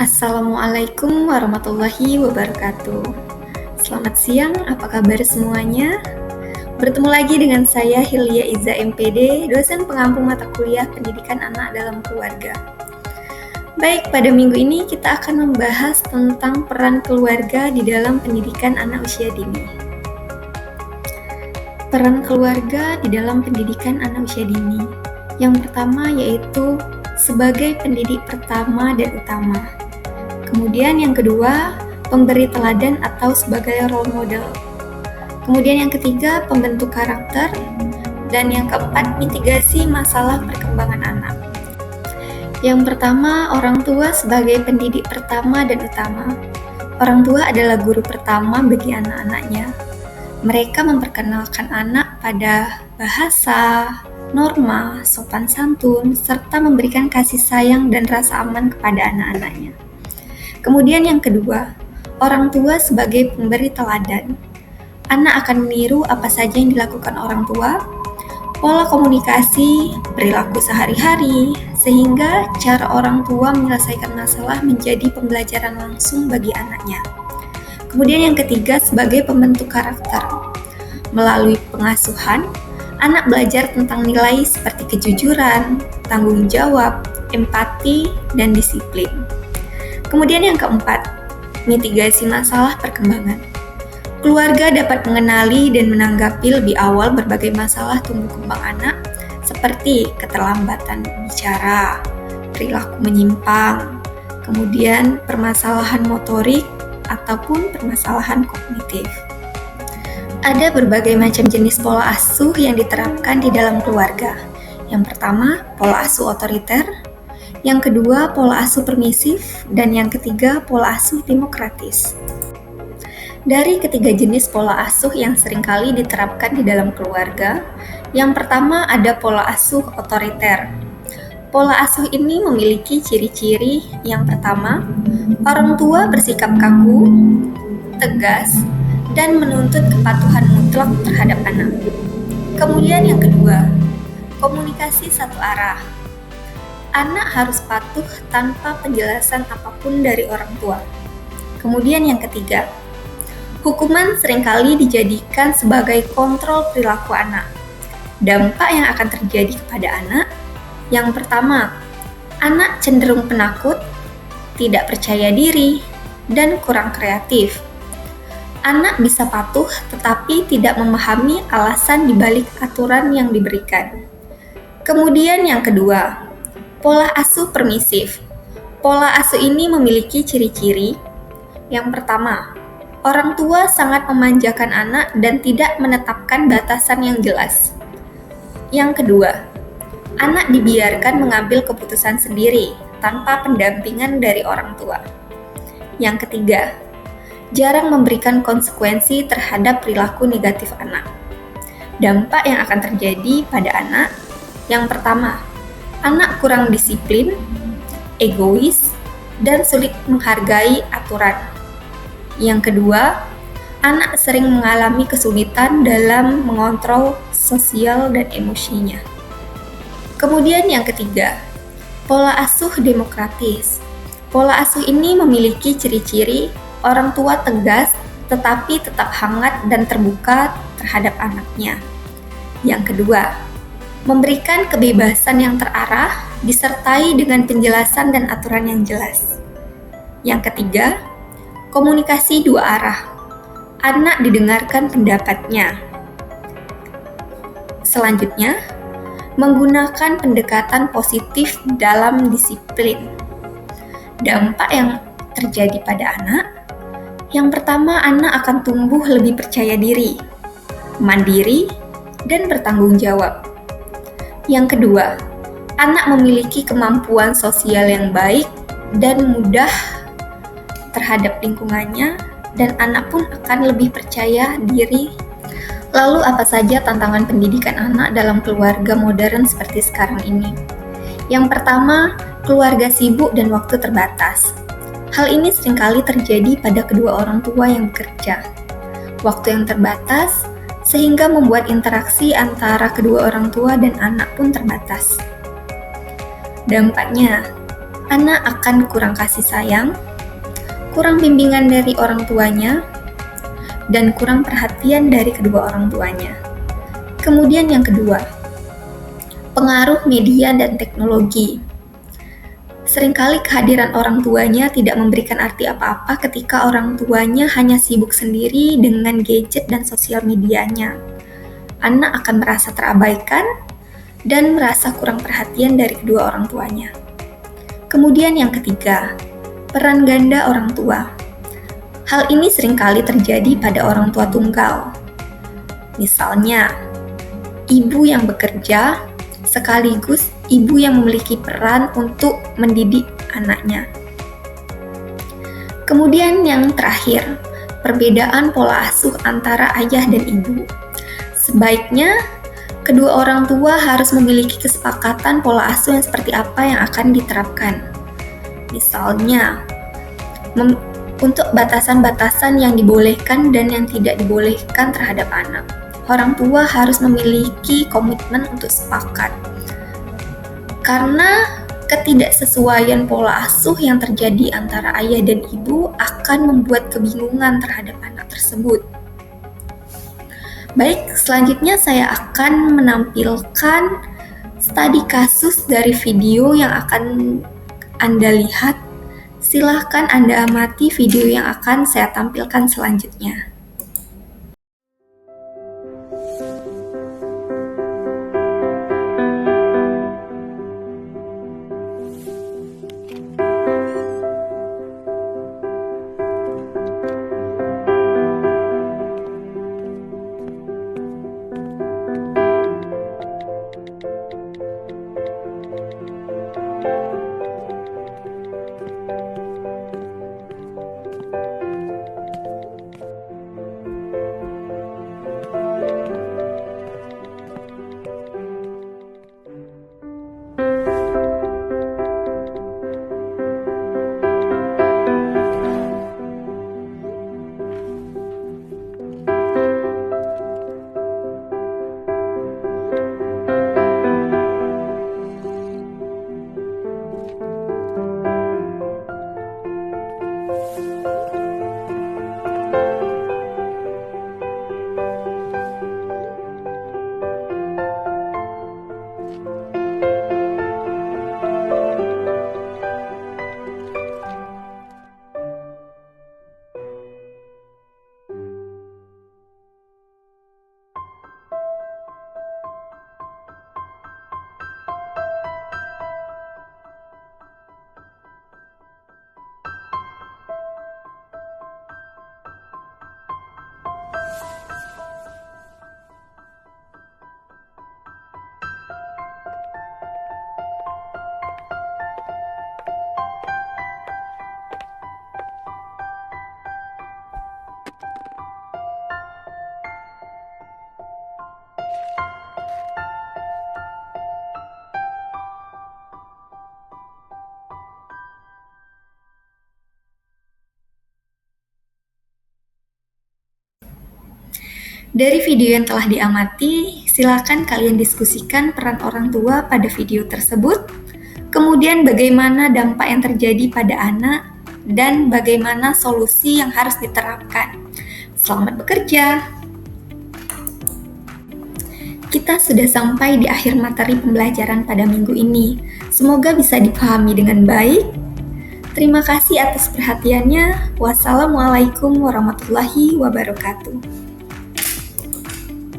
Assalamualaikum warahmatullahi wabarakatuh. Selamat siang, apa kabar semuanya? Bertemu lagi dengan saya Hilya Iza MPD, dosen pengampu mata kuliah Pendidikan Anak dalam Keluarga. Baik, pada minggu ini kita akan membahas tentang peran keluarga di dalam pendidikan anak usia dini. Peran keluarga di dalam pendidikan anak usia dini. Yang pertama yaitu sebagai pendidik pertama dan utama. Kemudian yang kedua, pemberi teladan atau sebagai role model. Kemudian yang ketiga, pembentuk karakter. Dan yang keempat, mitigasi masalah perkembangan anak. Yang pertama, orang tua sebagai pendidik pertama dan utama. Orang tua adalah guru pertama bagi anak-anaknya. Mereka memperkenalkan anak pada bahasa, norma, sopan santun, serta memberikan kasih sayang dan rasa aman kepada anak-anaknya. Kemudian yang kedua, orang tua sebagai pemberi teladan. Anak akan meniru apa saja yang dilakukan orang tua, pola komunikasi, perilaku sehari-hari, sehingga cara orang tua menyelesaikan masalah menjadi pembelajaran langsung bagi anaknya. Kemudian yang ketiga sebagai pembentuk karakter. Melalui pengasuhan, anak belajar tentang nilai seperti kejujuran, tanggung jawab, empati, dan disiplin. Kemudian yang keempat, mitigasi masalah perkembangan. Keluarga dapat mengenali dan menanggapi lebih awal berbagai masalah tumbuh kembang anak seperti keterlambatan bicara, perilaku menyimpang, kemudian permasalahan motorik ataupun permasalahan kognitif. Ada berbagai macam jenis pola asuh yang diterapkan di dalam keluarga. Yang pertama, pola asuh otoriter. Yang kedua, pola asuh permisif, dan yang ketiga, pola asuh demokratis. Dari ketiga jenis pola asuh yang seringkali diterapkan di dalam keluarga, yang pertama ada pola asuh otoriter. Pola asuh ini memiliki ciri-ciri yang pertama, orang tua bersikap kaku, tegas, dan menuntut kepatuhan mutlak terhadap anak. Kemudian yang kedua, komunikasi satu arah. Anak harus patuh tanpa penjelasan apapun dari orang tua. Kemudian yang ketiga, hukuman seringkali dijadikan sebagai kontrol perilaku anak. Dampak yang akan terjadi kepada anak, yang pertama, anak cenderung penakut, tidak percaya diri, dan kurang kreatif. Anak bisa patuh tetapi tidak memahami alasan dibalik aturan yang diberikan. Kemudian yang kedua, pola asuh permisif. Pola asuh ini memiliki ciri-ciri. Yang pertama, orang tua sangat memanjakan anak dan tidak menetapkan batasan yang jelas. Yang kedua, anak dibiarkan mengambil keputusan sendiri tanpa pendampingan dari orang tua. Yang ketiga, jarang memberikan konsekuensi terhadap perilaku negatif anak. Dampak yang akan terjadi pada anak, yang pertama, anak kurang disiplin, egois, dan sulit menghargai aturan. Yang kedua, anak sering mengalami kesulitan dalam mengontrol sosial dan emosinya. Kemudian yang ketiga, pola asuh demokratis. Pola asuh ini memiliki ciri-ciri orang tua tegas tetapi tetap hangat dan terbuka terhadap anaknya. Yang kedua, memberikan kebebasan yang terarah disertai dengan penjelasan dan aturan yang jelas. Yang ketiga, komunikasi dua arah. Anak didengarkan pendapatnya. Selanjutnya, menggunakan pendekatan positif dalam disiplin. Dampak yang terjadi pada anak, yang pertama, anak akan tumbuh lebih percaya diri, mandiri, dan bertanggung jawab. Yang kedua, anak memiliki kemampuan sosial yang baik dan mudah terhadap lingkungannya, dan anak pun akan lebih percaya diri. Lalu apa saja tantangan pendidikan anak dalam keluarga modern seperti sekarang ini? Yang pertama, keluarga sibuk dan waktu terbatas. Hal ini seringkali terjadi pada kedua orang tua yang bekerja. Waktu yang terbatas, sehingga membuat interaksi antara kedua orang tua dan anak pun terbatas. Dampaknya, anak akan kurang kasih sayang, kurang bimbingan dari orang tuanya, dan kurang perhatian dari kedua orang tuanya. Kemudian yang kedua, pengaruh media dan teknologi. Seringkali kehadiran orang tuanya tidak memberikan arti apa-apa ketika orang tuanya hanya sibuk sendiri dengan gadget dan sosial medianya. Anak akan merasa terabaikan dan merasa kurang perhatian dari kedua orang tuanya. Kemudian yang ketiga, peran ganda orang tua. Hal ini seringkali terjadi pada orang tua tunggal. Misalnya, ibu yang bekerja sekaligus ibu yang memiliki peran untuk mendidik anaknya. Kemudian yang terakhir, perbedaan pola asuh antara ayah dan ibu. Sebaiknya kedua orang tua harus memiliki kesepakatan pola asuh yang seperti apa yang akan diterapkan. Misalnya, untuk batasan-batasan yang dibolehkan dan yang tidak dibolehkan terhadap anak. Orang tua harus memiliki komitmen untuk sepakat. Karena ketidaksesuaian pola asuh yang terjadi antara ayah dan ibu akan membuat kebingungan terhadap anak tersebut. Baik, selanjutnya saya akan menampilkan studi kasus dari video yang akan Anda lihat. Silahkan Anda amati video yang akan saya tampilkan selanjutnya. Dari video yang telah diamati, silakan kalian diskusikan peran orang tua pada video tersebut, kemudian bagaimana dampak yang terjadi pada anak, dan bagaimana solusi yang harus diterapkan. Selamat bekerja! Kita sudah sampai di akhir materi pembelajaran pada minggu ini. Semoga bisa dipahami dengan baik. Terima kasih atas perhatiannya. Wassalamualaikum warahmatullahi wabarakatuh.